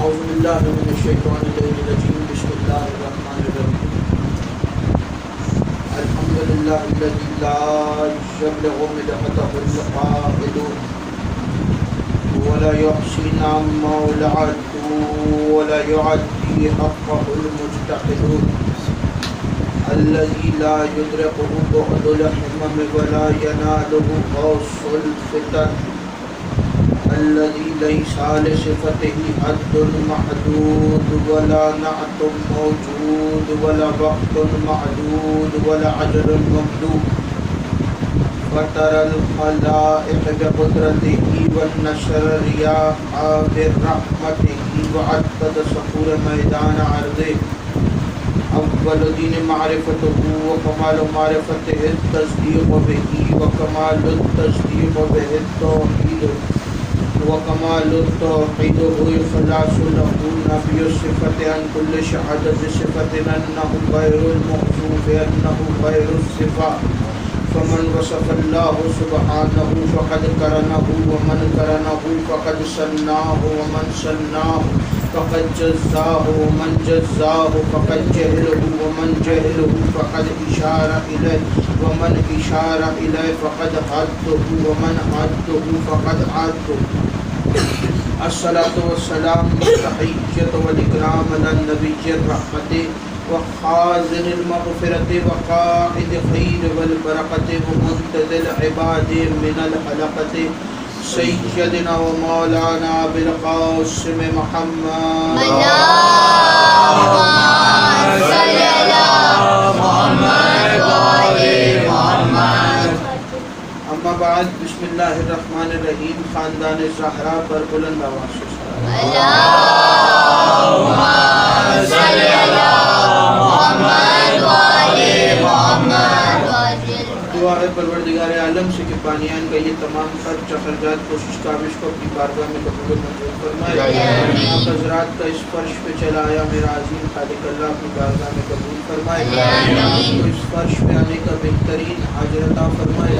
اعوذ باللہ من الشیطان الرجیم بسم اللہ الرحمن الرحیم الحمدللہ الذی لا یبلغ مدحته القائل ولا یحصی نعمہ العد ولا یعدی حقه المجتهد الذي لا يدركه بعد الحمم ولا يناله غوص الفتن الذي ليس لصفته حد محدود ولا نعت موجود ولا وقت معدود ولا عجل ممدود وترى الخلائق بقدرته والنشر الرياح برحمته وعدد صخور ميدان عرضه اول دین معرفته وکمال معرفته التصدیق به وکمال التصدیق به التوحید وکمال التوحید اخلاص له نفی الصفة عن كل شهادة صفة انه غیر الموصوف انه غیر الصفة فمن وصف الله سبحانه فقد قرنه ومن قرنه فقد سناه ومن سناه فقد جزاه ومن جزاه فقد جهله ومن جهله فقد إشار إليه ومن إشار إليه فقد حده ومن حده فقد عده الصلاة والسلام والتحية والإكرام على النبي الرحمة وخازن المغفرة وقائد خير والبركة ومنتدى العباد من الحلقة سيدنا ومولانا بالقاسم محمد اللهم صل على محمد وآل محمد. اما بعد بسم اللہ الرحمن الرحیم. خاندان زہرا پر بلند آواز سے سلام. اللهم صل على محمد وآل محمد. دعا ہے پروردگار عالم سے کہ بانیان کا یہ تمام خرچ اخراجات کوشش کاوش کو اپنی بارگاہ میں قبول منظور فرمائے. آپ حضرات کا اس فرش پہ چلا آیا میرا عظیم خالق اللہ اپنی بارگاہ میں قبول فرمائے. تو اس فرش پہ آنے کا بہترین حاضر عطا فرمائے.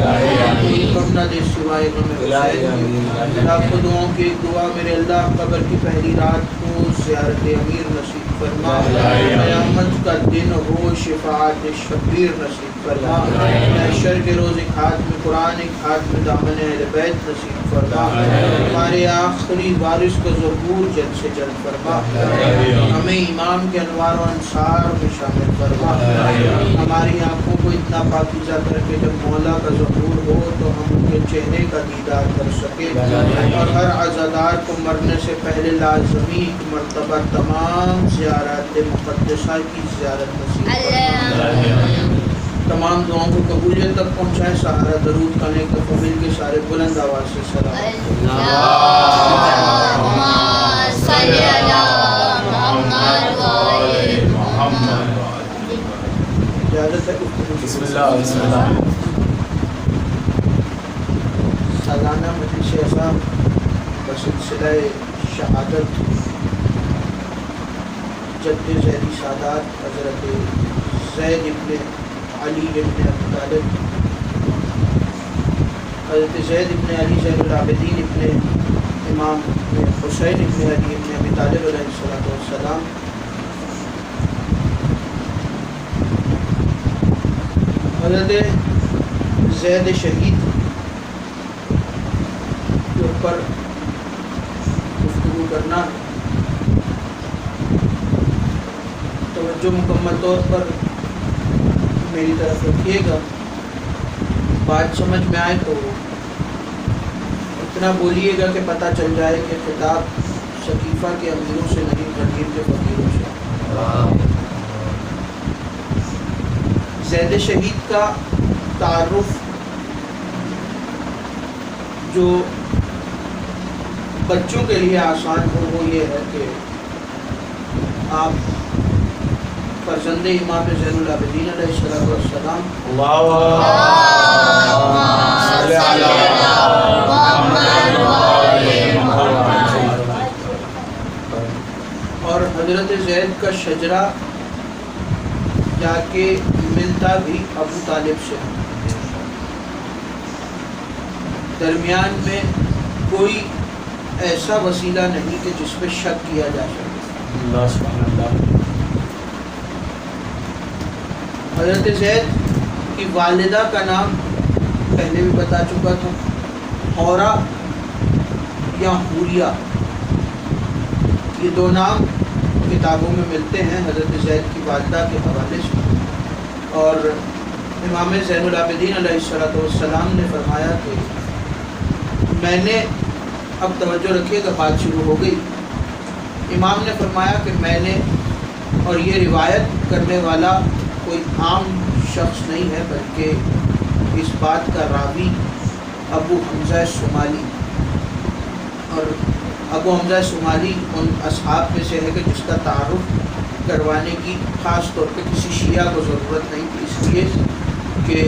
کوئی کم نہ دے سوائے غم حسین. لاکھوں دعاؤں کی ایک دعا میرے اللہ قبر کی پہلی رات کو زیارت امیر نصیب فرما. قیامت کا دن ہو شفاعت شبیر نصیب فرما. محشر کے روز ایک ہاتھ میں قرآن ایک ہاتھ میں دامن اہل بیت نصیب فرما. ہمارے آخری وارث کا ظہور جلد سے جلد فرما. ہمیں امام کے انوار و انصار میں شامل فرما. ہماری آنکھوں کو اتنا پاکیزہ کر کے جب مولا کا ظہور ہو تو ہم ان کے چہرے کا دیدار کر سکے. اور ہر عزادار کو مرنے سے پہلے لازمی مرتبہ تمام زیارات مقدسہ کی زیارت نصیب فرما. تمام دعاؤں کو قبولیت تک پہنچائے. سہارا درود کا نیک دفعہ مل کے سارے بلند آواز سے سلام. اللهم صل على محمد وآل محمد. اجازت ہے بسم اللہ بسم اللہ. سالانہ مجلس اعظام بسلسلہ شہادت جد ذیلی سادات حضرت زید ابن علی ابن ابی طالب حضرت زید ابن علی زین العابدین ابن امام حسین ابن علی ابن ابی طالب علیہ السلام حضرت زید شہید کے اوپر گفتگو کرنا. توجہ مکمل طور پر میری طرف رکھیے گا. بات سمجھ میں آئے تو اتنا بولیے گا کہ پتہ چل جائے کہ خطاب شکیفہ کے امیروں سے نہیں غدیر کے فقیروں سے. زید شہید کا تعارف جو بچوں کے لیے آسان ہو وہ یہ ہے کہ آپ فرزند امام زین العابدین علیہ السلام اللهم صل على محمد وآل محمد. اور حضرت زید کا شجرہ جا کے ملتا بھی ابو طالب سے. درمیان میں کوئی ایسا وسیلہ نہیں کہ جس پہ شک کیا جا سکے۔ اللہ سبحان اللہ۔ حضرت زید کی والدہ کا نام پہلے بھی بتا چکا تھا، حورہ یا حوریہ، یہ دو نام کتابوں میں ملتے ہیں حضرت زید کی والدہ کے حوالے سے۔ اور امام زین العابدین علیہ السلام نے فرمایا کہ میں نے، اب توجہ رکھیے گا بات شروع ہو گئی، امام نے فرمایا کہ میں نے، اور یہ روایت کرنے والا کوئی عام شخص نہیں ہے بلکہ اس بات کا راوی ابو حمزہ صومالی، اور ابو حمزہ صومالی ان اصحاب میں سے ہے کہ جس کا تعارف کروانے کی خاص طور پہ کسی شیعہ کو ضرورت نہیں تھی، اس لیے کہ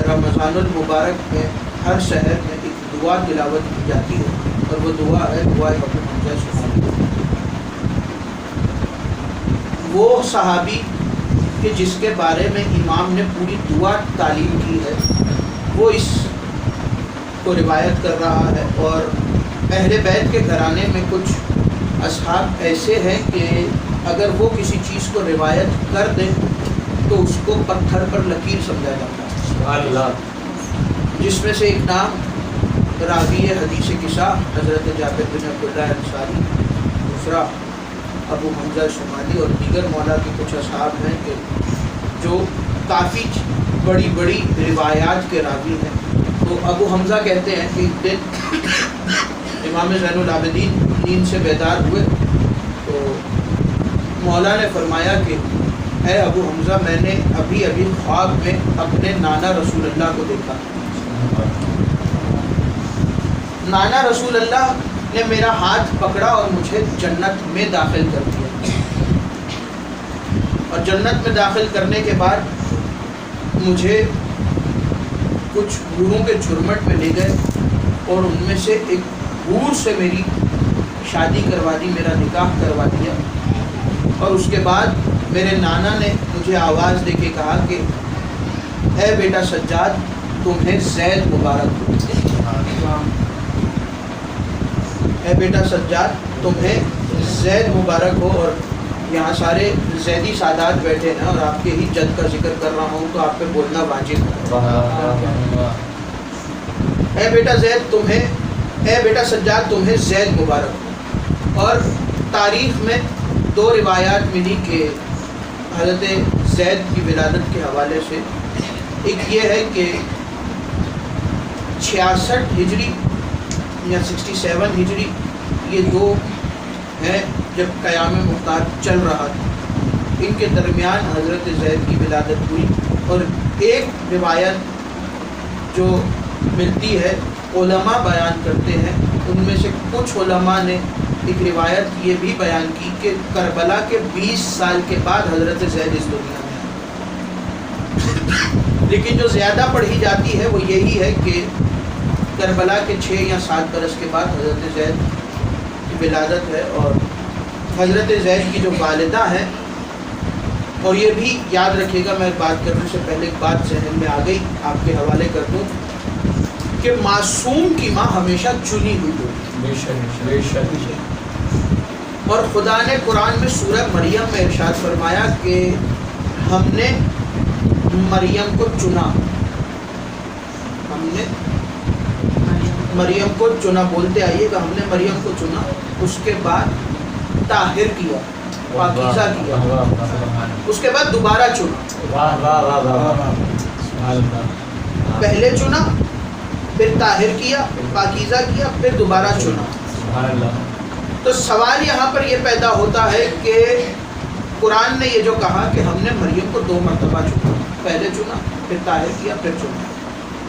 رمضان المبارک میں ہر شہر میں ایک دعا تلاوت کی جاتی ہے، اور وہ دعا ہے دعا ابو حمزہ صومالی۔ وہ صحابی کہ جس کے بارے میں امام نے پوری دعا تعلیم کی ہے، وہ اس کو روایت کر رہا ہے۔ اور اہل بیت کے گھرانے میں کچھ اصحاب ایسے ہیں کہ اگر وہ کسی چیز کو روایت کر دیں تو اس کو پتھر پر لکیر سمجھا جاتا ہے، سبحان اللہ۔ جس میں سے ایک نام راوی حدیث قصہ حضرت جابر بن عبداللہ انصاری، دوسرا ابو حمزہ صومالی، اور دیگر مولا کے کچھ اصحاب ہیں کہ جو کافی بڑی بڑی روایات کے راوی ہیں۔ تو ابو حمزہ کہتے ہیں کہ ایک دن امام زین العابدین نیند سے بیدار ہوئے تو مولا نے فرمایا کہ اے ابو حمزہ، میں نے ابھی ابھی خواب میں اپنے نانا رسول اللہ کو دیکھا۔ نانا رسول اللہ نے میرا ہاتھ پکڑا اور مجھے جنت میں داخل کر دیا، اور جنت میں داخل کرنے کے بعد مجھے کچھ حوروں کے جھرمٹ میں لے گئے اور ان میں سے ایک حور سے میری شادی کروا دی، میرا نکاح کروا دیا۔ اور اس کے بعد میرے نانا نے مجھے آواز دے کے کہا کہ اے بیٹا سجاد، تمہیں زید مبارک ہو، اے بیٹا سجاد تمہیں زید مبارک ہو۔ اور یہاں سارے زیدی سادات بیٹھے ہیں اور آپ کے ہی جد کا ذکر کر رہا ہوں تو آپ پہ بولنا واجب ہے۔ اے بیٹا زید تمہیں، اے بیٹا سجاد تمہیں زید مبارک ہو۔ اور تاریخ میں دو روایات ملی کہ حضرت زید کی ولادت کے حوالے سے، ایک یہ ہے کہ 66 ہجری یا 67 ہجری، یہ دو ہیں جب قیام مختار چل رہا تھا، ان کے درمیان حضرت زید کی ولادت ہوئی۔ اور ایک روایت جو ملتی ہے علماء بیان کرتے ہیں، ان میں سے کچھ علماء نے ایک روایت یہ بھی بیان کی کہ کربلا کے 20 سال کے بعد حضرت زید اس دنیا میں آئے، لیکن جو زیادہ پڑھی جاتی ہے وہ یہی ہے کہ کربلا کے 6 یا 7 برس کے بعد حضرت زید کی ولادت ہے۔ اور حضرت زید کی جو والدہ ہیں، اور یہ بھی یاد رکھیے گا، میں بات کرنے سے پہلے ایک بات ذہن میں آ گئی، آپ کے حوالے کر دوں کہ معصوم کی ماں ہمیشہ چنی ہوئی ہوتی ہے۔ اور خدا نے قرآن میں سورہ مریم میں ارشاد فرمایا کہ ہم نے مریم کو چنا، ہم نے مریم کو چنا، بولتے آئیے کہ ہم نے مریم کو چنا، اس کے بعد طاہر کیا، پاکیزہ کیا، اس کے بعد دوبارہ چنا، پہلے چنا پھر طاہر کیا، پاکیزہ کیا، پھر دوبارہ چنا۔ تو سوال یہاں پر یہ پیدا ہوتا ہے کہ قرآن نے یہ جو کہا کہ ہم نے مریم کو 2 مرتبہ چنا، پہلے چنا پھر طاہر کیا پھر چنا،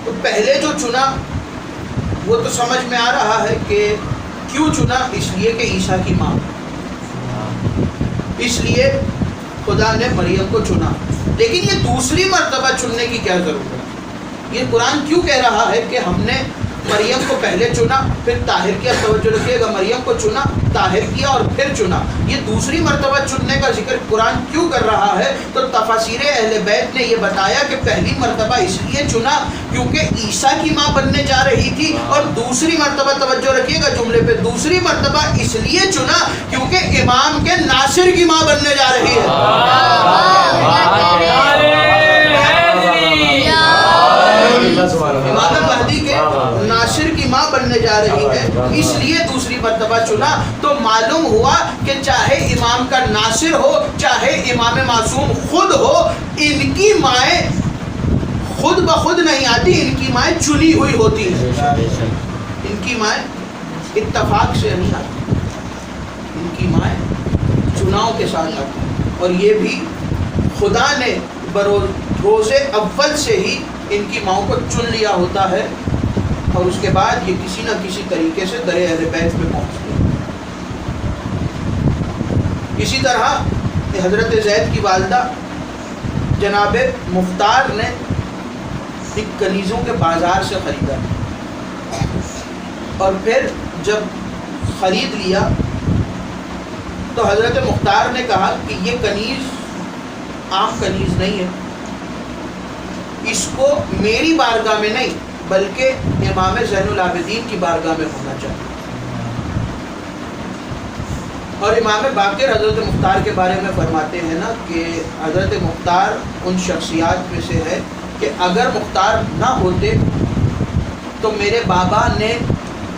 تو پہلے جو چنا وہ تو سمجھ میں آ رہا ہے کہ کیوں چنا، اس لیے کہ عیسیٰ کی ماں، اس لیے خدا نے مریم کو چنا۔ لیکن یہ دوسری مرتبہ چننے کی کیا ضرورت ہے؟ یہ قرآن کیوں کہہ رہا ہے کہ ہم نے مریم کو پہلے چنا پھر طاہر کیا. توجہ رکھیے گا, مریم کو چنا, طاہر کیا اور پھر چنا. یہ دوسری مرتبہ چننے کا ذکر قرآن کیوں کر رہا ہے؟ تو تفاسیر اہل بیت نے یہ بتایا کہ پہلی مرتبہ اس لیے چنا کیونکہ عیسیٰ کی ماں بننے جا رہی تھی, اور دوسری مرتبہ توجہ رکھیے گا جملے پہ, دوسری مرتبہ اس لیے چنا کیونکہ امام کے ناصر کی ماں بننے جا رہی ہے. امام مہدی کے ناصر کی ماں بننے جا رہی ہے, اس لیے دوسری مرتبہ چنا. تو معلوم ہوا کہ چاہے امام کا ناصر ہو چاہے امام معصوم خود ہو, ان کی مائیں خود بخود نہیں آتی, ان کی مائیں چنی ہوئی ہوتی ہیں. ان کی مائیں اتفاق سے نہیں آتی, ان کی مائیں چناؤ کے ساتھ آتی ہیں. اور یہ بھی خدا نے روز اول سے ہی ان کی ماؤں کو چن لیا ہوتا ہے, اور اس کے بعد یہ کسی نہ کسی طریقے سے در اہل بیت میں پہنچتی ہے. اسی طرح حضرت زید کی والدہ جناب مختار نے ایک کنیزوں کے بازار سے خریدا, اور پھر جب خرید لیا تو حضرت مختار نے کہا کہ یہ کنیز عام کنیز نہیں ہے, اس کو میری بارگاہ میں نہیں بلکہ امام زین العابدین کی بارگاہ میں ہونا چاہیے. اور امام باقر حضرت مختار کے بارے میں فرماتے ہیں نا کہ حضرت مختار ان شخصیات میں سے ہے کہ اگر مختار نہ ہوتے تو میرے بابا نے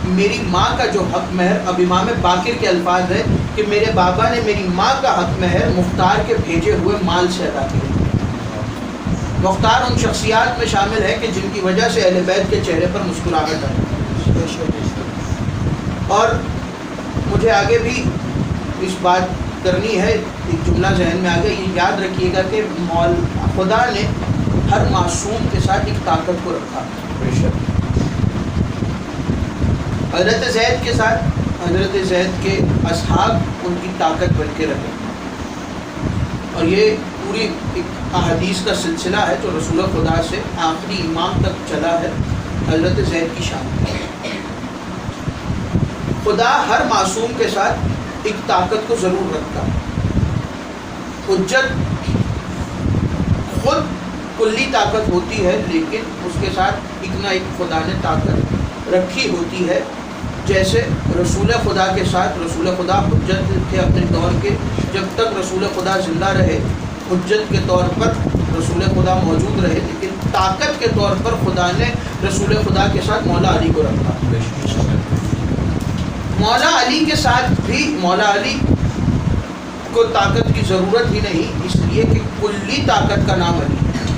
میری ماں کا جو حق مہر, اب امام باقر کے الفاظ ہے کہ میرے بابا نے میری ماں کا حق مہر مختار کے بھیجے ہوئے مال سے ادا کیا. مختار ان شخصیات میں شامل ہے کہ جن کی وجہ سے اہل بیت کے چہرے پر مسکراہٹ آئی. اور مجھے آگے بھی اس بات کرنی ہے, ایک جملہ ذہن میں آگے, یہ یاد رکھیے گا کہ خدا نے ہر معصوم کے ساتھ ایک طاقت کو رکھا. حضرت زید کے ساتھ حضرت زید کے اصحاب ان کی طاقت بن کے رہے, اور یہ پوری ایک احادیث کا سلسلہ ہے جو رسول خدا سے آخری امام تک چلا ہے حضرت زید کی شان. خدا ہر معصوم کے ساتھ ایک طاقت کو ضرور رکھتا ہے. حجت خود کلی طاقت ہوتی ہے, لیکن اس کے ساتھ ایک نہ ایک خدا نے طاقت رکھی ہوتی ہے. جیسے رسول خدا کے ساتھ رسول خدا حجت تھے اپنے دور کے, جب تک رسول خدا زندہ رہے حجت کے طور پر رسول خدا موجود رہے, لیکن طاقت کے طور پر خدا نے رسول خدا کے ساتھ مولا علی کو رکھا. مولا علی کے ساتھ بھی مولا علی کو طاقت کی ضرورت ہی نہیں, اس لیے کہ کلی طاقت کا نام علی ہے.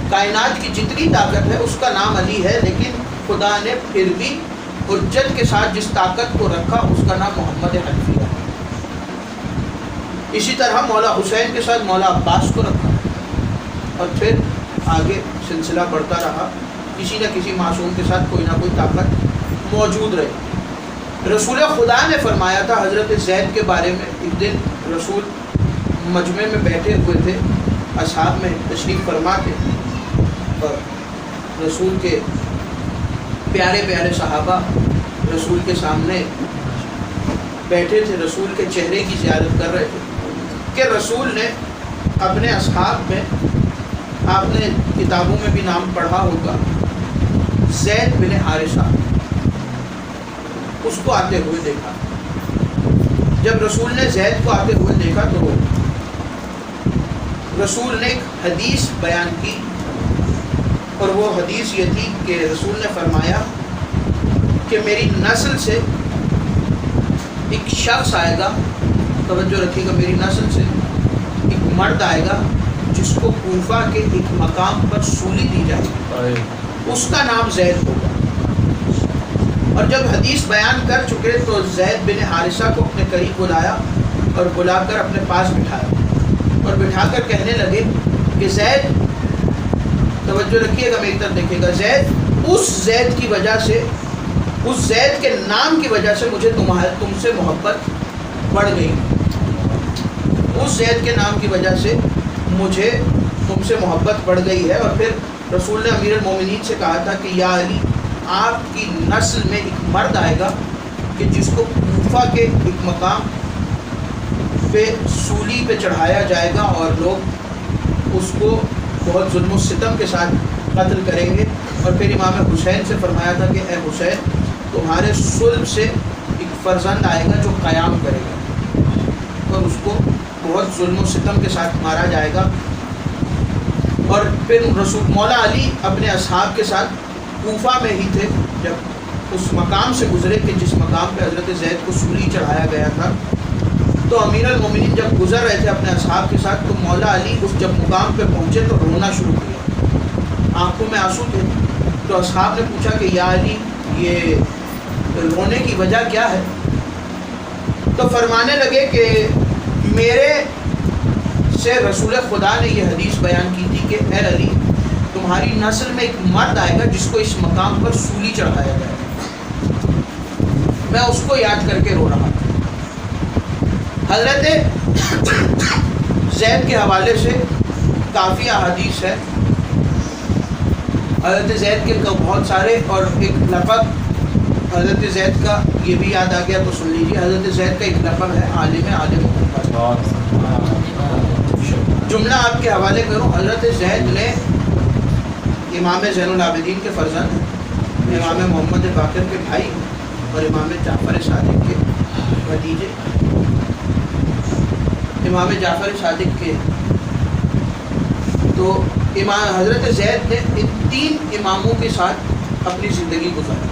کائنات کی جتنی طاقت ہے اس کا نام علی ہے, لیکن خدا نے پھر بھی حجت کے ساتھ جس طاقت کو رکھا اس کا نام محمد حنفیہ ہے. اسی طرح مولا حسین کے ساتھ مولا عباس کو رکھا, اور پھر آگے سلسلہ بڑھتا رہا. کسی نہ کسی معصوم کے ساتھ کوئی نہ کوئی طاقت موجود رہی. رسول خدا نے فرمایا تھا حضرت زید کے بارے میں, ایک دن رسول مجمع میں بیٹھے ہوئے تھے, اصحاب میں تشریف فرما تھے, اور رسول کے پیارے پیارے صحابہ رسول کے سامنے بیٹھے تھے, رسول کے چہرے کی زیارت کر رہے تھے کہ رسول نے اپنے اصحاب میں, آپ نے کتابوں میں بھی نام پڑھا ہوگا, زید بن حارثہ, اس کو آتے ہوئے دیکھا. جب رسول نے زید کو آتے ہوئے دیکھا تو رسول نے ایک حدیث بیان کی, اور وہ حدیث یہ تھی کہ رسول نے فرمایا کہ میری نسل سے ایک شخص آئے گا, توجہ رکھیے گا, میری نسل سے ایک مرد آئے گا جس کو کوفہ کے ایک مقام پر سولی دی جائے گی, اس کا نام زید ہوگا. اور جب حدیث بیان کر چکے تو زید بن حارثہ کو اپنے قریب بلایا اور بلا کر اپنے پاس بٹھایا, اور بٹھا کر کہنے لگے کہ زید, توجہ رکھیے گا, میری طرف دیکھیے گا, زید, اس زید کی وجہ سے, اس زید کے نام کی وجہ سے مجھے تم سے محبت بڑھ گئی. اس زید کے نام کی وجہ سے مجھے تم سے محبت بڑھ گئی ہے. اور پھر رسول نے امیر المومنین سے کہا تھا کہ یا علی آپ کی نسل میں ایک مرد آئے گا کہ جس کو کوفہ کے ایک مقام پہ سولی پہ چڑھایا جائے گا اور لوگ اس کو بہت ظلم و ستم کے ساتھ قتل کریں گے. اور پھر امام حسین سے فرمایا تھا کہ اے حسین تمہارے صلب سے ایک فرزند آئے گا جو قیام کرے گا اور اس کو بہت ظلم و ستم کے ساتھ مارا جائے گا. اور پھر رسول مولا علی اپنے اصحاب کے ساتھ کوفہ میں ہی تھے جب اس مقام سے گزرے کہ جس مقام پہ حضرت زید کو سولی چڑھایا گیا تھا. تو امیر المومنین جب گزر رہے تھے اپنے اصحاب کے ساتھ تو مولا علی اس جب مقام پہ پہنچے تو رونا شروع کیا, آنکھوں میں آنسو تھے. تو اصحاب نے پوچھا کہ یا علی یہ رونے کی وجہ کیا ہے؟ تو فرمانے لگے کہ میرے سے رسول خدا نے یہ حدیث بیان کی تھی کہ اے علی تمہاری نسل میں ایک مرد آئے گا جس کو اس مقام پر سولی چڑھایا جائے گا. میں اس کو یاد کر کے رو رہا تھا. حضرت زید کے حوالے سے کافی احادیث ہے. حضرت زید کے بہت سارے, اور ایک لقب حضرت زید کا یہ بھی یاد آ گیا تو سن لیجیے. حضرت زید کا ایک لقب ہے عالم محمد. جملہ آپ کے حوالے کروں. حضرت زید نے امام زین العابدین کے فرزند ہیں, امام محمد باقر کے بھائی اور امام جعفر صادق کے بھتیجے. امام جعفر صادق کے تو امام حضرت زید نے ان 3 اماموں کے ساتھ اپنی زندگی گزاری.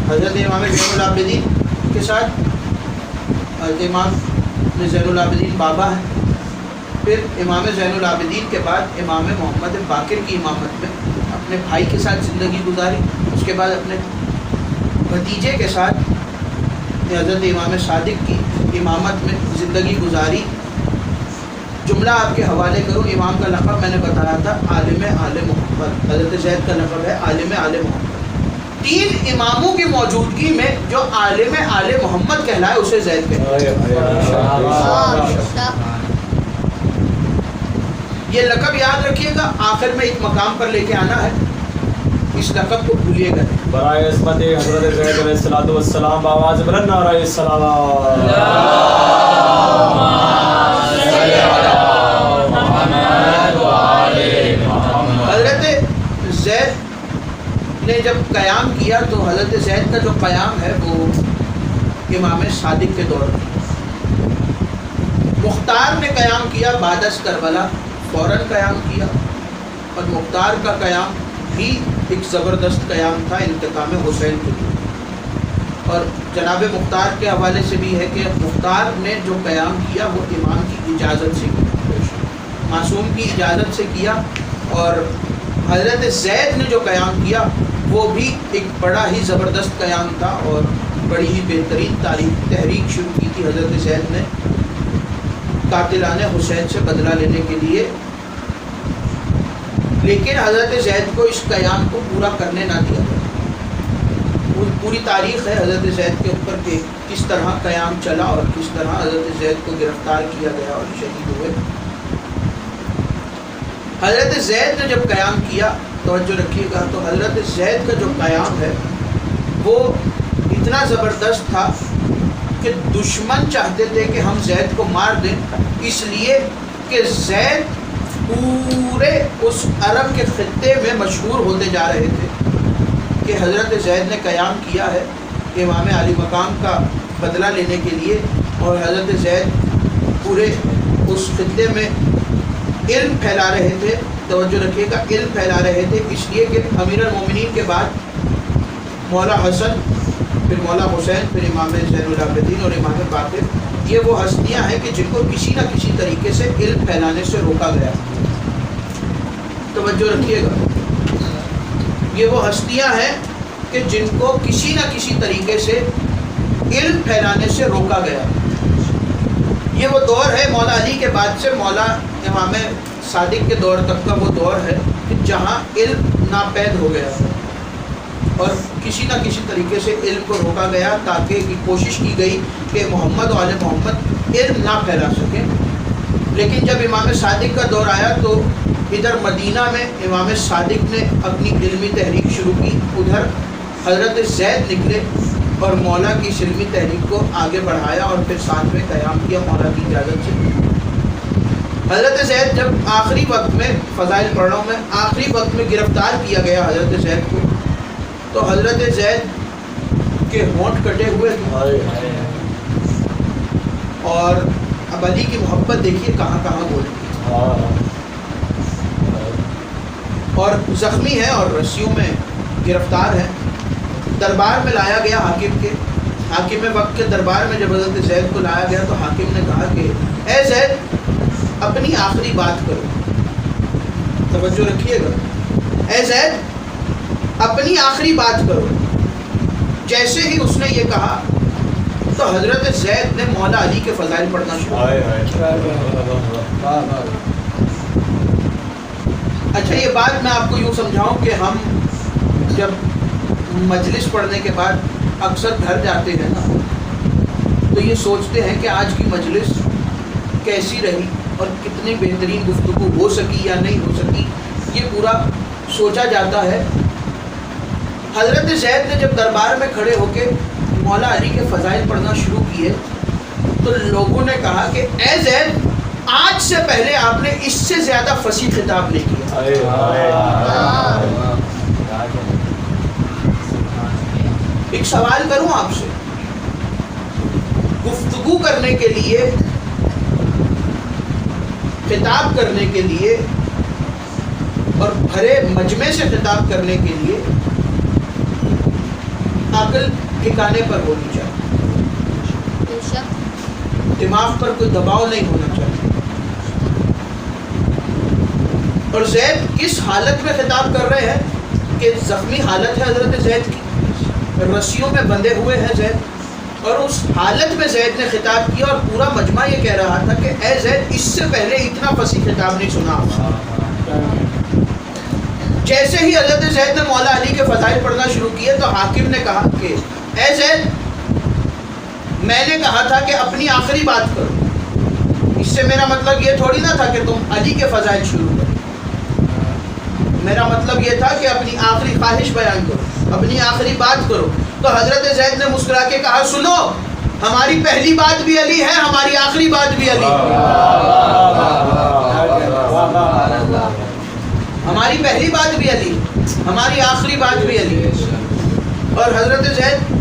حضرت امام زین العابدین کے ساتھ حضرت امام زین العابدین بابا ہیں. پھر امام زین العابدین کے بعد امام محمد باقر کی امامت میں اپنے بھائی کے ساتھ زندگی گزاری. اس کے بعد اپنے بھتیجے کے ساتھ حضرت امام صادق کی امامت میں زندگی گزاری. جملہ آپ کے حوالے کروں. امام کا لقب میں نے بتایا تھا عالم محمد. حضرت زید کا لقب ہے عالم محمد. 3 اماموں کی موجودگی میں جو عالم محمد کہلائے اسے زید کہتے ہیں. یہ لقب یاد رکھیے گا, آخر میں ایک مقام پر لے کے آنا ہے, اس لقب کو بھولیے گا. برائے عصمت حضرت زید علیہ الصلوۃ والسلام بآواز بلند نعرہ الصلوات. حضرت زید نے جب قیام کیا تو حضرت زید کا جو قیام ہے وہ امام صادق کے دور میں. مختار نے قیام کیا بعد از کربلا, فوراً قیام کیا, اور مختار کا قیام بھی ایک زبردست قیام تھا انتقام حسین کے لیے. اور جناب مختار کے حوالے سے بھی ہے کہ مختار نے جو قیام کیا وہ امام کی اجازت سے کیا, معصوم کی اجازت سے کیا. اور حضرت زید نے جو قیام کیا وہ بھی ایک بڑا ہی زبردست قیام تھا اور بڑی ہی بہترین تحریک شروع کی تھی حضرت زید نے قاتلان حسین سے بدلہ لینے کے لیے. لیکن حضرت زید کو اس قیام کو پورا کرنے نہ دیا گیا. پوری تاریخ ہے حضرت زید کے اوپر کہ کس طرح قیام چلا اور کس طرح حضرت زید کو گرفتار کیا گیا اور شہید ہوئے. حضرت زید نے جب قیام کیا, توجہ رکھیے گا, تو حضرت زید کا جو قیام ہے وہ اتنا زبردست تھا کہ دشمن چاہتے تھے کہ ہم زید کو مار دیں, اس لیے کہ زید پورے اس عرب کے خطے میں مشہور ہوتے جا رہے تھے کہ حضرت زید نے قیام کیا ہے امام علی مقام کا بدلہ لینے کے لیے. اور حضرت زید پورے اس خطے میں علم پھیلا رہے تھے. توجہ رکھیے گا, علم پھیلا رہے تھے اس لیے کہ امیر المومنین کے بعد مولا حسن, پھر مولا حسین, پھر امام زین العابدین اور امام باقر, یہ وہ ہستیاں ہیں کہ جن کو کسی نہ کسی طریقے سے علم پھیلانے سے روکا گیا. توجہ رکھیے گا, یہ وہ ہستیاں ہیں کہ جن کو کسی نہ کسی طریقے سے علم پھیلانے سے روکا گیا. یہ وہ دور ہے مولا علی کے بعد سے مولا امام صادق کے دور تک کا وہ دور ہے کہ جہاں علم ناپید ہو گیا اور کسی نہ کسی طریقے سے علم کو روکا گیا تاکہ کوشش کی گئی کہ محمد و آل محمد علم نہ پھیلا سکیں. لیکن جب امام صادق کا دور آیا تو ادھر مدینہ میں امام صادق نے اپنی علمی تحریک شروع کی، ادھر حضرت زید نکلے اور مولا کی اس علمی تحریک کو آگے بڑھایا اور پھر ساتھ میں قیام کیا مولا کی اجازت سے۔ حضرت زید جب آخری وقت میں، فضائل پڑھ رہا ہوں میں، آخری وقت میں گرفتار کیا گیا حضرت زید کو، تو حضرت زید کے ہونٹ کٹے ہوئے تھے اور اب علی کی محبت دیکھیے کہاں کہاں بولتی ہے، اور زخمی ہے اور رسیوں میں گرفتار ہے۔ دربار میں لایا گیا حاکم کے، حاکم وقت کے دربار میں جب حضرت زید کو لایا گیا تو حاکم نے کہا کہ اے زید اپنی آخری بات کرو، توجہ رکھیے گا، اے زید اپنی آخری بات کرو۔ جیسے ہی اس نے یہ کہا تو حضرت زید نے مولا علی کے فضائل پڑھنا شروع کیا۔ اچھا یہ بات میں آپ کو یوں سمجھاؤں کہ ہم جب مجلس پڑھنے کے بعد اکثر گھر جاتے ہیں نا تو یہ سوچتے ہیں کہ آج کی مجلس کیسی رہی اور کتنی بہترین گفتگو ہو سکی یا نہیں ہو سکی، یہ پورا سوچا جاتا ہے۔ حضرت زید نے جب دربار میں کھڑے ہو کے مولا علی کے فضائل پڑھنا شروع کیے تو لوگوں نے کہا کہ اے زید آج سے پہلے آپ نے اس سے زیادہ فصیح خطاب نہیں کیا۔ ایک سوال کروں آپ سے، گفتگو کرنے کے لیے، خطاب کرنے کے لیے اور بھرے مجمع سے خطاب کرنے کے لیے عقل ٹھکانے پر ہونی چاہیے، دماغ پر کوئی دباؤ نہیں ہونا چاہیے۔ اور زید کس حالت میں خطاب کر رہے ہیں کہ زخمی حالت ہے حضرت زید کی، رسیوں میں بندھے ہوئے ہیں زید، اور اس حالت میں زید نے خطاب کیا اور پورا مجمع یہ کہہ رہا تھا کہ اے زید اس سے پہلے اتنا فصیح خطاب نہیں سنا۔ جیسے ہی حضرت زید نے مولا علی کے فضائل پڑھنا شروع کیے تو حاکم نے کہا کہ اے زید میں نے کہا تھا کہ اپنی آخری بات کرو، اس سے میرا مطلب یہ تھوڑی نہ تھا کہ تم علی کے فضائل شروع کرو، میرا مطلب یہ تھا کہ اپنی آخری خواہش بیان کرو، اپنی آخری بات کرو۔ تو حضرت زید نے مسکرا کے کہا سنو، ہماری پہلی بات بھی علی ہے، ہماری آخری بات بھی علی ہے، ہماری پہلی بات بھی علی، ہماری آخری بات بھی علی ہے۔ اور حضرت زید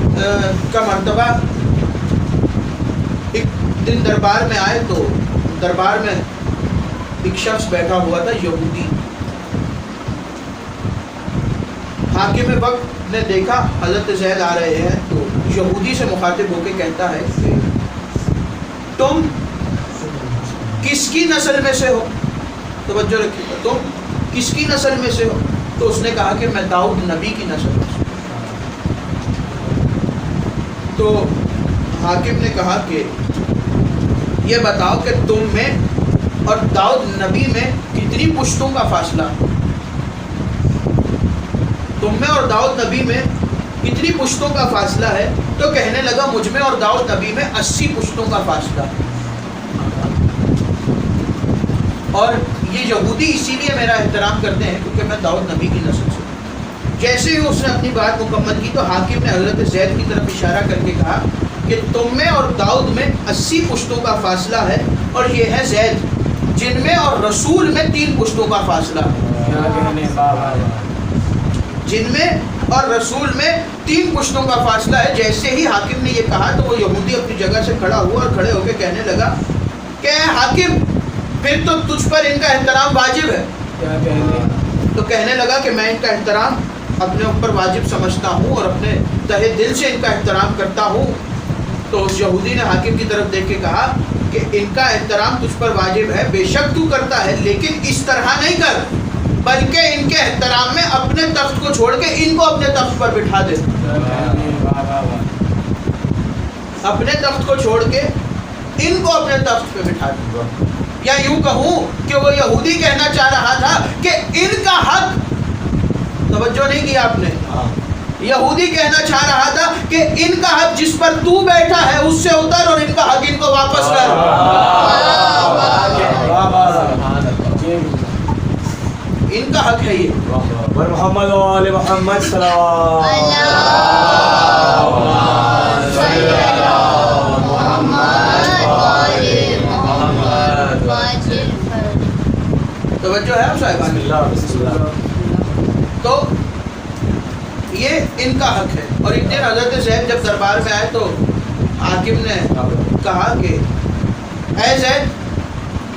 کا مرتبہ ایک دن دربار میں آئے تو دربار میں ایک شخص بیٹھا ہوا تھا یہودی۔ حاکم وقت نے دیکھا حضرت زید آ رہے ہیں تو یہودی سے مخاطب ہو کے کہتا ہے کہ تم کس کی نسل میں سے ہو؟ توجہ رکھیے گا، تم کس کی نسل میں سے ہو؟ تو اس نے کہا کہ میں داؤد نبی کی نسل میں سے۔ تو حاکم نے کہا کہ یہ بتاؤ کہ تم میں اور داؤد نبی میں کتنی پشتوں کا فاصلہ، تم میں اور داؤد نبی میں کتنی پشتوں کا فاصلہ ہے؟ تو کہنے لگا مجھ میں اور داؤد نبی میں 80 پشتوں کا فاصلہ ہے، اور یہ یہودی اسی لیے میرا احترام کرتے ہیں کیونکہ میں داؤد نبی کی نسل سے۔ جیسے ہی اس نے اپنی بات مکمل کی تو حاکم نے حضرت زید کی طرف اشارہ کر کے کہا کہ تم میں اور داؤد میں 80 پشتوں کا فاصلہ ہے، اور یہ ہے زید جن میں اور رسول میں 3 پشتوں کا فاصلہ ہے، جن میں اور رسول میں 3 پشتوں کا فاصلہ ہے۔ جیسے ہی حاکم نے یہ کہا تو وہ یہودی اپنی جگہ سے کھڑا ہوا اور کھڑے ہو کے کہنے لگا کہ اے حاکم پھر تو تجھ پر ان کا احترام واجب ہے۔ تو کہنے لگا کہ میں ان کا احترام اپنے اوپر واجب سمجھتا ہوں اور اپنے تہہ دل سے ان کا احترام کرتا ہوں۔ تو اس یہودی نے حاکم کی طرف دیکھ کے کہا کہ ان کا احترام تجھ پر واجب ہے، بے شک تو کرتا ہے، لیکن اس طرح نہیں کر، بلکہ ان کے احترام میں اپنے تخت کو چھوڑ کے ان کو اپنے تخت پر بٹھا دے، اپنے تخت کو چھوڑ کے ان کو اپنے تخت پہ بٹھا دے۔ یا یوں کہوں کہ وہ یہودی کہنا چاہ رہا تھا کہ ان کا حق، توجہ نہیں کی آپ نے، یہودی کہنا چاہ رہا تھا کہ ان کا حق جس پر تو بیٹھا ہے اس سے اتر اور ان کا حق ان کو واپس کر۔ ان کا حق ہے یہ. محمد و آل محمد صلوات توجہ ہے آپ صاحبان. تو یہ ان کا حق ہے. اور ایک دن حضرت زید جب دربار میں آئے تو حاکم نے کہا کہ اے زید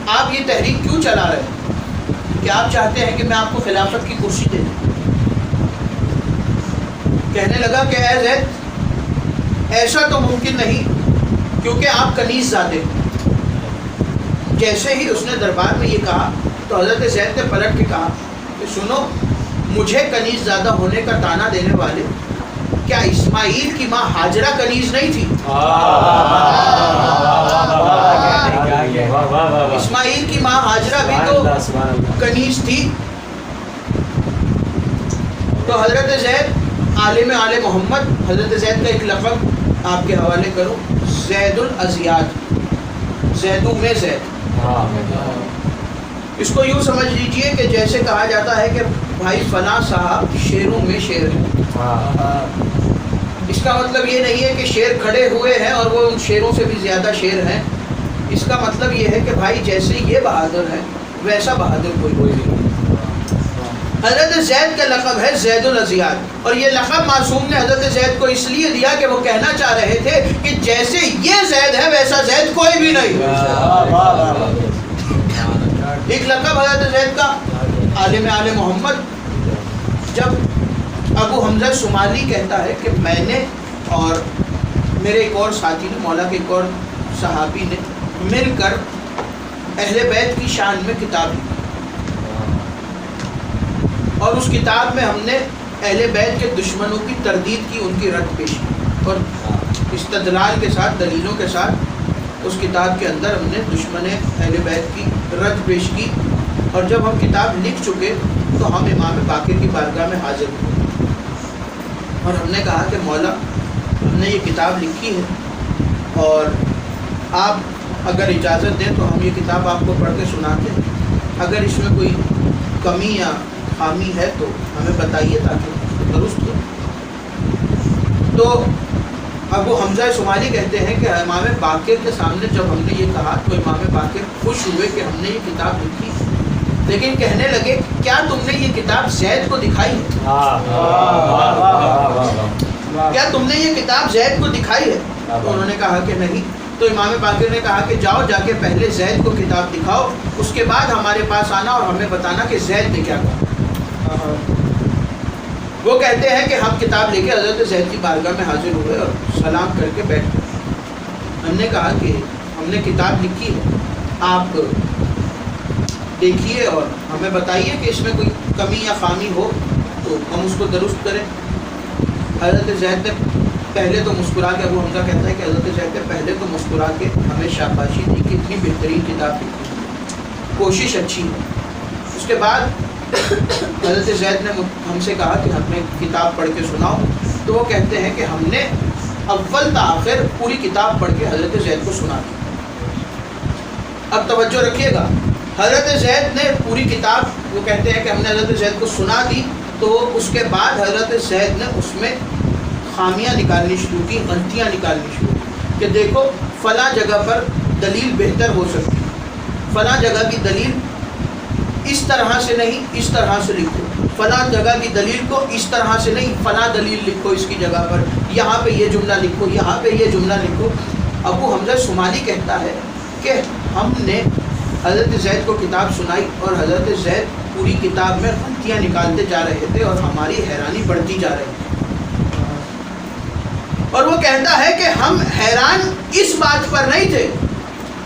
آپ یہ تحریک کیوں چلا رہے ہیں کہ آپ چاہتے ہیں کہ میں آپ کو خلافت کی کرسی دے دوں. کہنے لگا کہ اے زید ایسا تو ممکن نہیں کیونکہ آپ کنیز زادے. جیسے ہی اس نے دربار میں یہ کہا تو حضرت زید نے پلٹ کے کہا کہ سنو, مجھے کنیز زادہ ہونے کا طعنہ دینے والے, کیا اسماعیل کی ماں ہاجرہ کنیز نہیں تھی؟ اسماعیل کی ماں ہاجرہ بھی تو کنیز تھی. تو حضرت زید عالم آل محمد, حضرت زید کا ایک لقب آپ کے حوالے کروں, زید الازیاد, زیدوں میں زید. اس کو یوں سمجھ لیجئے کہ جیسے کہا جاتا ہے کہ بھائی فلاں صاحب شیروں میں شیر ہے. اس کا مطلب یہ نہیں ہے کہ شیر کھڑے ہوئے ہیں اور وہ ان شیروں سے بھی زیادہ شیر ہیں. اس کا مطلب یہ ہے کہ بھائی جیسے یہ بہادر ہے ویسا بہادر کوئی نہیں. حضرت زید کا لقب ہے زید الازیاد, اور یہ لقب معصوم نے حضرت زید کو اس لیے دیا کہ وہ کہنا چاہ رہے تھے کہ جیسے یہ زید ہے ویسا زید کوئی بھی نہیں. ایک لقب حضرت زید کا عالم آل محمد. جب ابو حمزہ شمالی کہتا ہے کہ میں نے اور میرے ایک اور ساتھی نے, مولا کے ایک اور صحابی نے مل کر اہل بیت کی شان میں کتاب لکھی, اور اس کتاب میں ہم نے اہل بیت کے دشمنوں کی تردید کی, ان کی رد پیش کی, اور استدلال کے ساتھ, دلیلوں کے ساتھ اس کتاب کے اندر ہم نے دشمن اہل بیت کی رد پیش کی. اور جب ہم کتاب لکھ چکے تو ہم امام باقر کی بارگاہ میں حاضر ہوئے اور ہم نے کہا کہ مولا ہم نے یہ کتاب لکھی ہے اور آپ اگر اجازت دیں تو ہم یہ کتاب آپ کو پڑھ کے سناتے ہیں. اگر اس میں کوئی کمی یا خامی ہے تو ہمیں بتائیے تاکہ اس کو درست ہو. تو ابو حمزہ شمالی کہتے ہیں کہ امام باقر کے سامنے جب ہم نے یہ کہا تو امام باقر خوش ہوئے کہ ہم نے یہ کتاب لکھی, لیکن کہنے لگے کیا تم نے یہ کتاب زید کو دکھائی ہے؟ کیا تم نے یہ کتاب زید کو دکھائی ہے؟ تو انہوں نے کہا کہ نہیں. تو امام باقر نے کہا کہ جاؤ جا کے پہلے زید کو کتاب دکھاؤ, اس کے بعد ہمارے پاس آنا اور ہمیں بتانا کہ زید نے کیا کہا. وہ کہتے ہیں کہ ہم کتاب لے کے حضرت زید کی بارگاہ میں حاضر ہوئے اور سلام کر کے بیٹھ گئے. ہم نے کہا کہ ہم نے کتاب لکھی ہے, آپ دیکھیے اور ہمیں بتائیے کہ اس میں کوئی کمی یا خامی ہو تو ہم اس کو درست کریں. حضرت زید نے پہلے تو مسکرا کے, ابو حمزہ کہتا ہے کہ حضرت زید نے پہلے تو مسکرا کے ہمیں شاباشی دی کہ اتنی بہترین کتاب لکھی, کوشش اچھی ہے. اس کے بعد حضرت زید نے ہم سے کہا کہ ہمیں کتاب پڑھ کے سناؤ. تو وہ کہتے ہیں کہ ہم نے اول تا آخر پوری کتاب پڑھ کے حضرت زید کو سنا دی. اب توجہ رکھیے گا, حضرت زید نے پوری کتاب, وہ کہتے ہیں کہ ہم نے حضرت زید کو سنا دی تو اس کے بعد حضرت زید نے اس میں خامیاں نکالنی شروع کی, غلطیاں نکالنی شروع کی کہ دیکھو فلاں جگہ پر دلیل بہتر ہو سکتی, فلاں جگہ کی دلیل اس طرح سے نہیں اس طرح سے لکھو, فلاں جگہ کی دلیل کو اس طرح سے نہیں فلاں دلیل لکھو اس کی جگہ پر, یہاں پہ یہ جملہ لکھو, یہاں پہ یہ جملہ لکھو. ابو حمزہ شمالی کہتا ہے کہ ہم نے حضرت زید کو کتاب سنائی اور حضرت زید پوری کتاب میں غلطیاں نکالتے جا رہے تھے اور ہماری حیرانی بڑھتی جا رہی تھی. اور وہ کہتا ہے کہ ہم حیران اس بات پر نہیں تھے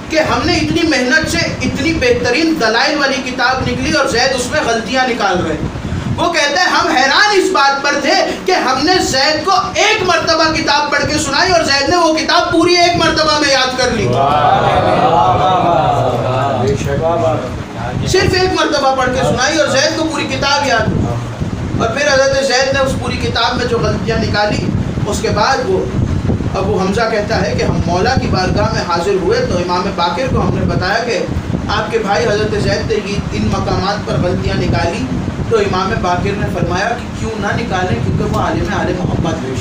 کہ ہم نے اتنی محنت سے اتنی بہترین دلائل والی کتاب نکلی اور زید اس میں غلطیاں نکال رہے ہیں. وہ کہتا ہے ہم حیران اس بات پر تھے کہ ہم نے زید کو ایک مرتبہ کتاب پڑھ کے سنائی اور زید نے وہ کتاب پوری ایک مرتبہ میں یاد کر لی. صرف ایک مرتبہ پڑھ کے سنائی اور زید کو پوری کتاب یاد. اور پھر حضرت زید نے اس پوری کتاب میں جو غلطیاں نکالی, اس کے بعد وہ ابو حمزہ کہتا ہے کہ ہم مولا کی بارگاہ میں حاضر ہوئے تو امام باقر کو ہم نے بتایا کہ آپ کے بھائی حضرت زید نے ان مقامات پر غلطیاں نکالی تو امام باقر نے فرمایا کہ کیوں نہ نکالیں، کیونکہ وہ عالم آل محمد ہے۔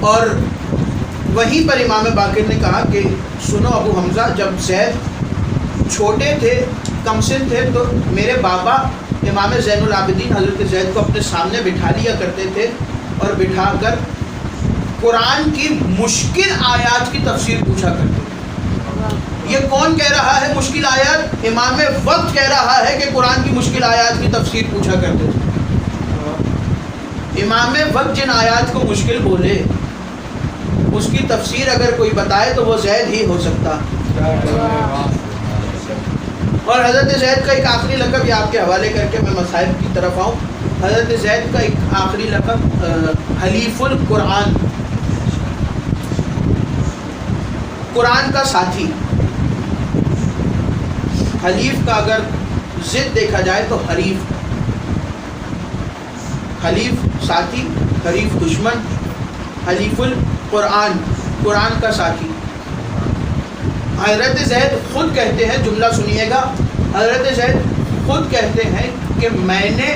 اور وہیں پر امام باقر نے کہا کہ سنو ابو حمزہ، جب زید چھوٹے تھے، کم سن تھے، تو میرے بابا امام زین العابدین حضرت زید کو اپنے سامنے بٹھا لیا کرتے تھے اور بٹھا کر قرآن کی مشکل آیات کی تفسیر پوچھا کرتے تھے۔ یہ کون کہہ رہا ہے مشکل آیات؟ امام وقت کہہ رہا ہے کہ قرآن کی مشکل آیات کی تفسیر پوچھا کرتے تھے۔ امام وقت جن آیات کو مشکل بولے اس کی تفسیر اگر کوئی بتائے تو وہ زید ہی ہو سکتا۔ اور حضرت زید کا ایک آخری لقب یہ آپ کے حوالے کر کے میں مصائب کی طرف آؤں۔ حضرت زید کا ایک آخری لقب حلیف القرآن، قرآن کا ساتھی۔ حلیف کا اگر ضد دیکھا جائے تو حریف، حلیف ساتھی، حریف دشمن، حلیف القرآن قرآن کا ساتھی۔ حضرت زید خود کہتے ہیں، جملہ سنیے گا، حضرت زید خود کہتے ہیں کہ میں نے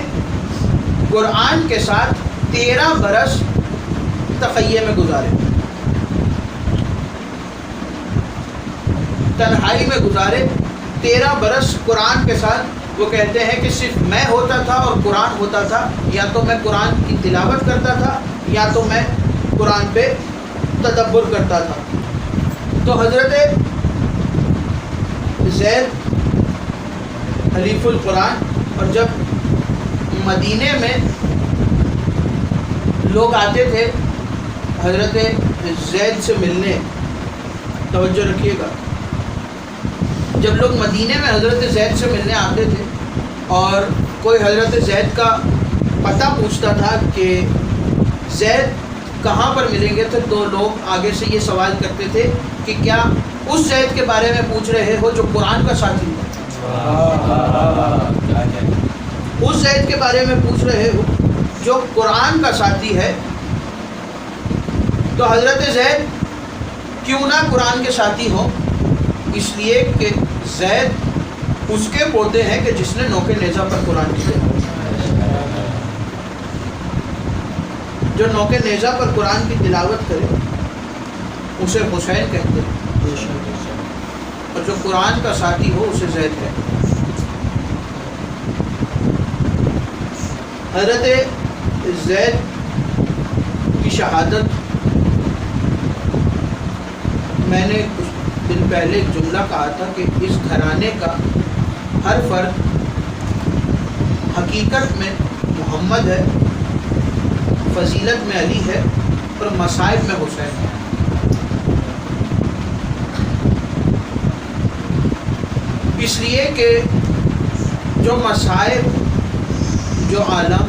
قرآن کے ساتھ 13 برس تقیے میں گزارے، تنہائی میں گزارے 13 برس قرآن کے ساتھ۔ وہ کہتے ہیں کہ صرف میں ہوتا تھا اور قرآن ہوتا تھا، یا تو میں قرآن کی تلاوت کرتا تھا یا تو میں قرآن پہ تدبر کرتا تھا۔ تو حضرت زید حلیف القرآن، اور جب مدینے میں لوگ آتے تھے حضرت زید سے ملنے، توجہ رکھیے گا، جب لوگ مدینے میں حضرت زید سے ملنے آتے تھے اور کوئی حضرت زید کا پتہ پوچھتا تھا کہ زید کہاں پر ملیں گے، تو لوگ آگے سے یہ سوال کرتے تھے کہ کیا اس زید کے بارے میں پوچھ رہے ہو جو قرآن کا ساتھی ہے؟ اس زید کے بارے میں پوچھ رہے ہو جو قرآن کا ساتھی ہے؟ تو حضرت زید کیوں نہ قرآن کے ساتھی ہو، اس لیے کہ زید اس کے پوتے ہیں کہ جس نے نوکے نیزہ پر قرآن کی تلاوت، جو نوکے نیزہ پر قرآن کی تلاوت کرے اسے حسین کہتے ہیں، اور جو قرآن کا ساتھی ہو اسے زید کہتے ہیں۔ حضرت زید کی شہادت، میں نے کچھ دن پہلے ایک جملہ کہا تھا کہ اس گھرانے کا ہر فرد حقیقت میں محمد ہے، فضیلت میں علی ہے اور مصائب میں حسین ہے۔ اس لیے کہ جو مصائب، جو عالم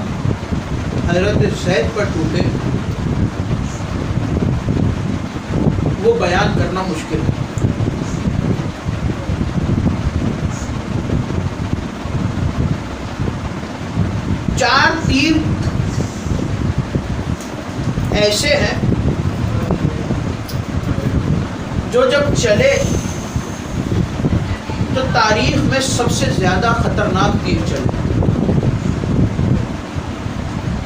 حضرت زید پر ٹوٹے وہ بیان کرنا مشکل ہے۔ چار تیر ایسے ہیں جو جب چلے تو تاریخ میں سب سے زیادہ خطرناک تیر چلے۔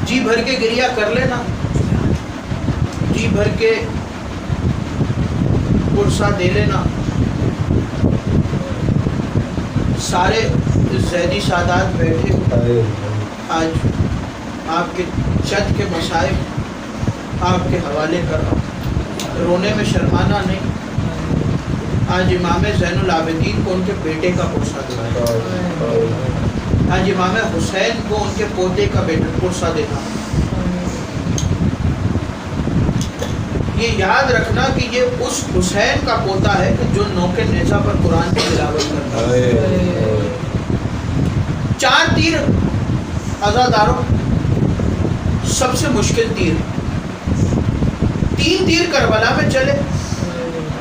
جی بھر کے گریہ کر لینا، جی بھر کے پرسہ دے لینا، سارے زیدی سادات بیٹھے، آج آپ کے چت کے مصائب آپ کے حوالے کر رہا ہوں، رونے میں شرمانا نہیں۔ آج امام زین العابدین کو ان کے بیٹے کا پرسہ دینا، آج امام حسین کو ان کے پوتے کا پرسہ دینا۔ یہ یاد رکھنا کہ یہ اس حسین کا پوتا ہے کہ جو نوکے نیزہ پر قرآن کی تلاوت کرتا ہے۔ چار تیر عزاداروں، سب سے مشکل تیر، 3 تیر کربلا میں چلے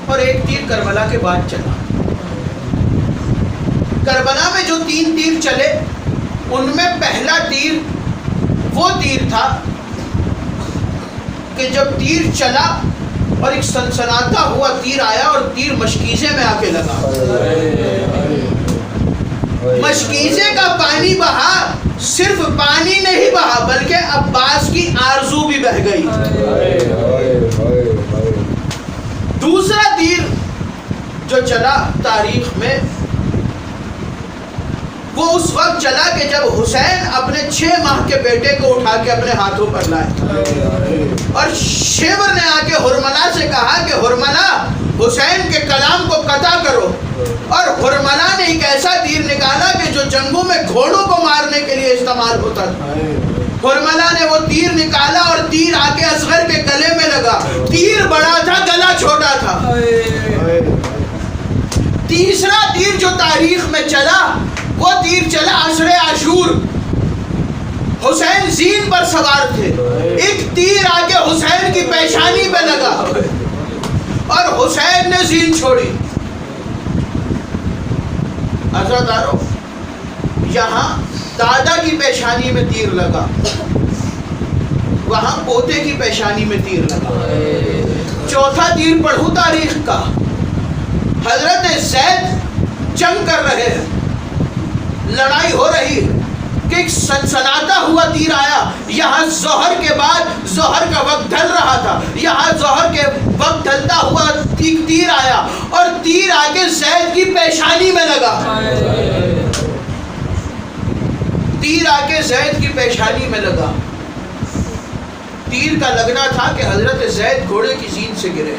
اور 1 تیر کربلا کے بعد چلا۔ کربلا میں جو 3 تیر چلے ان میں پہلا تیر وہ تیر تھا کہ جب تیر چلا اور ایک سنسناتا ہوا تیر آیا اور تیر مشکیزے میں آ کے لگا، مشکیزے کا پانی بہا، صرف پانی نہیں بہا بلکہ عباس کی آرزو بھی بہہ گئی۔ دوسرا تیر جو چلا تاریخ میں وہ اس وقت چلا کہ جب حسین اپنے 6 ماہ کے بیٹے کو اٹھا کے اپنے ہاتھوں پر لائے اور شیور نے آ کے ہرملا سے کہا کہ ہرملا حسین کے کلام کو قطع کرو، اور ہرملا نے ایک ایسا تیر نکالا کہ جو جنگوں میں گھوڑوں کو مارنے کے لیے استعمال ہوتا تھا۔ ہرملا نے وہ تیر نکالا اور تیر آ کے اصغر کے گلے میں لگا۔ تیر بڑا تھا، گلا چھوٹا تھا۔ تیسرا تیر جو تاریخ میں چلا وہ تیر چلا عشر عاشور۔ حسین زین پر سوار تھے، ایک تیر آ کے حسین کی پیشانی پہ لگا اور حسین نے زین چھوڑی۔ عزادارو، یہاں دادا کی پیشانی میں تیر لگا، وہاں پوتے کی پیشانی میں تیر لگا۔ چوتھا تیر پڑھوں تاریخ کا، حضرت زید جنگ کر رہے ہیں، لڑائی ہو رہی ہے کہ ایک سنسناتا ہوا تیر آیا۔ یہاں ظہر کے بعد ظہر کا وقت ڈھل رہا تھا، یہاں ظہر کے وقت ڈھلتا ہوا ایک تیر آیا اور تیر آ کے زید کی پیشانی میں لگا۔ تیر آ کے زید کی پیشانی میں لگا۔ تیر کا لگنا تھا کہ حضرت زید گھوڑے کی زین سے گرے،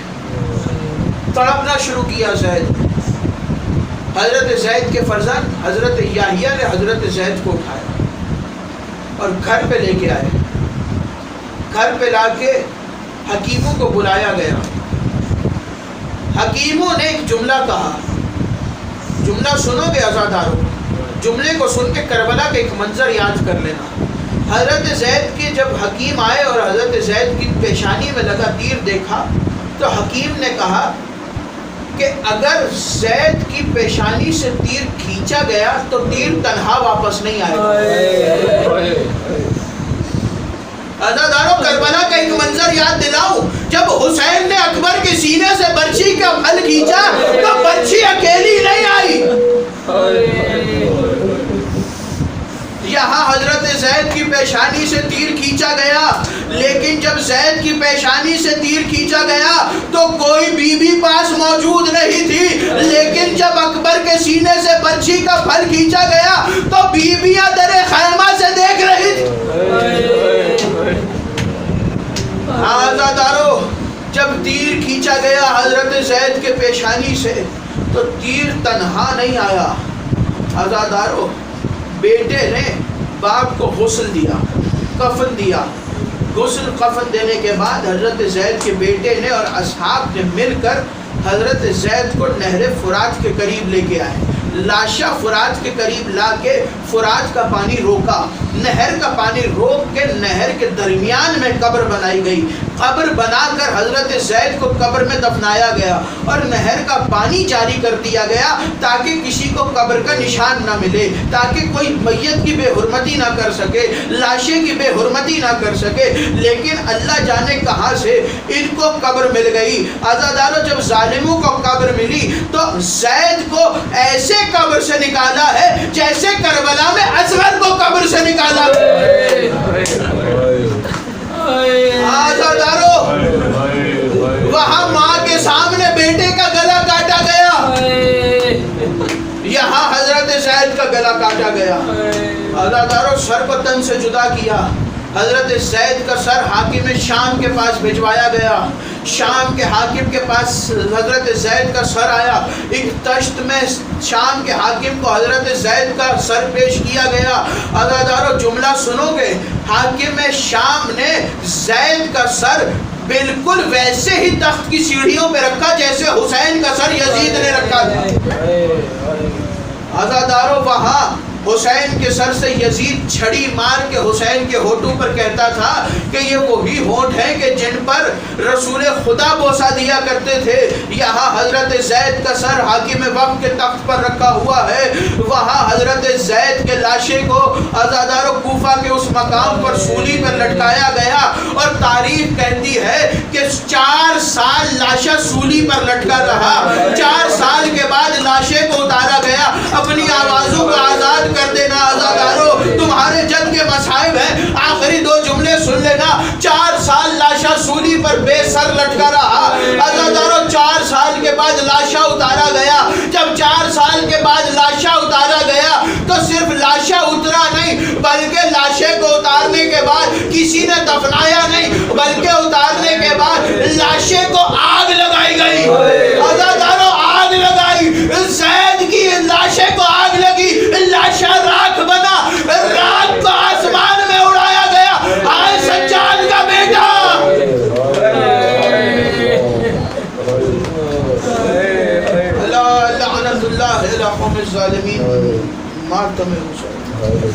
تڑپنا شروع کیا زید۔ حضرت زید کے فرزند حضرت یحییٰ نے حضرت زید کو اٹھایا اور گھر پہ لے کے آئے۔ گھر پہ لا کے حکیموں کو بلایا گیا۔ حکیموں نے ایک جملہ کہا، جملہ سنو گے عزادارو، جملے کو سن کے کربلا کا ایک منظر یاد کر لینا۔ حضرت زید کے جب حکیم آئے اور حضرت زید کی پیشانی میں لگا تیر دیکھا تو حکیم نے کہا کہ اگر زید کی پیشانی سے تیر کھینچا گیا تو تیر تنہا واپس نہیں آئے گا۔ عزادارو، کربلا کا ایک منظر یاد دلاؤں، جب حسین نے اکبر کے سینے سے برچھی کا پھل کھینچا تو برچھی اکیلی نہیں آئی۔ یہاں حضرت زید کی پیشانی سے تیر کھینچا گیا، لیکن جب زید کی پیشانی سے تیر کھینچا گیا تو کوئی بی بی پاس موجود نہیں تھی، لیکن جب اکبر کے سینے سے برچھی کا پھل کھینچا گیا تو بیویاں در خیمہ سے دیکھ رہی تھی۔ عزادارو، جب تیر کھینچا گیا حضرت زید کے پیشانی سے تو تیر تنہا نہیں آیا۔ عزادارو، بیٹے نے باپ کو غسل دیا، کفن دیا۔ غسل کفن دینے کے بعد حضرت زید کے بیٹے نے اور اصحاب نے مل کر حضرت زید کو نہر فرات کے قریب لے کے آئے۔ لاشا فرات کے قریب لا کے فرات کا پانی روکا، نہر کا پانی روک کے نہر کے درمیان میں قبر بنائی گئی۔ قبر بنا کر حضرت زید کو قبر میں دفنایا گیا اور نہر کا پانی جاری کر دیا گیا تاکہ کسی کو قبر کا نشان نہ ملے، تاکہ کوئی میت کی بے حرمتی نہ کر سکے، لاشے کی بے حرمتی نہ کر سکے۔ لیکن اللہ جانے کہاں سے ان کو قبر مل گئی۔ عزادارو، جب ظالموں کو قبر ملی تو زید کو ایسے قبر سے نکالا ہے جیسے کربلا میں اصغر کو قبر سے نکالا۔ عزادارو، وہاں ماں کے سامنے بیٹے کا گلا کاٹا گیا، یہاں حضرت زید کا گلا کاٹا گیا۔ عزادارو، سر کو تن سے جدا کیا۔ حضرت زید کا سر حاکم شام کے پاس بھجوایا گیا۔ شام کے حاکم کے پاس حضرت زید کا سر آیا، ایک تشت میں شام کے حاکم کو حضرت زید کا سر پیش کیا گیا۔ عزادارو، جملہ سنو گے، حاکم شام نے زید کا سر بالکل ویسے ہی تخت کی سیڑھیوں پہ رکھا جیسے حسین کا سر یزید نے رکھا تھا۔ عزادارو، وہاں حسین کے سر سے یزید چھڑی مار کے حسین کے ہونٹوں پر کہتا تھا کہ یہ وہی ہونٹ ہیں کہ جن پر رسول خدا بوسہ دیا کرتے تھے۔ یہاں حضرت زید کا سر حاکم وقت کے تخت پر رکھا ہوا ہے، وہاں حضرت زید کے لاشے کو عزادارو کوفہ کے اس مقام پر سولی پر لٹکایا گیا، اور تاریخ کہتی ہے کہ 4 سال لاشا سولی پر لٹکا رہا۔ 4 سال کے بعد لاشے کو اتارا گیا، اپنی اپنی آوازوں کو آزاد کر دینا. عزادارو تمہارے جد کے مصائب ہیں. آخری 2 جملے سن لینا. 4 سال لاشا سولی پر بے سر لٹکا رہا. عزادارو 4 سال کے بعد لاشا اتارا گیا. جب 4 سال کے بعد لاشا اتارا گیا تو صرف لاشا اترا نہیں بلکہ لاشے کو اتارنے کے بعد کسی نے دفنایا نہیں بلکہ اتارنے کے بعد لاشے کو آگ لگائی گئی. عزادارو آگ لگائی. زید کی لاشے کو آگ لگی. لاشا راکھ بنا. راکھ کو آسمان میں اڑایا گیا. آئے سجاد کا بیٹا. اللہ لعنت اللہ علی القوم الظالمین. ماتم حسین.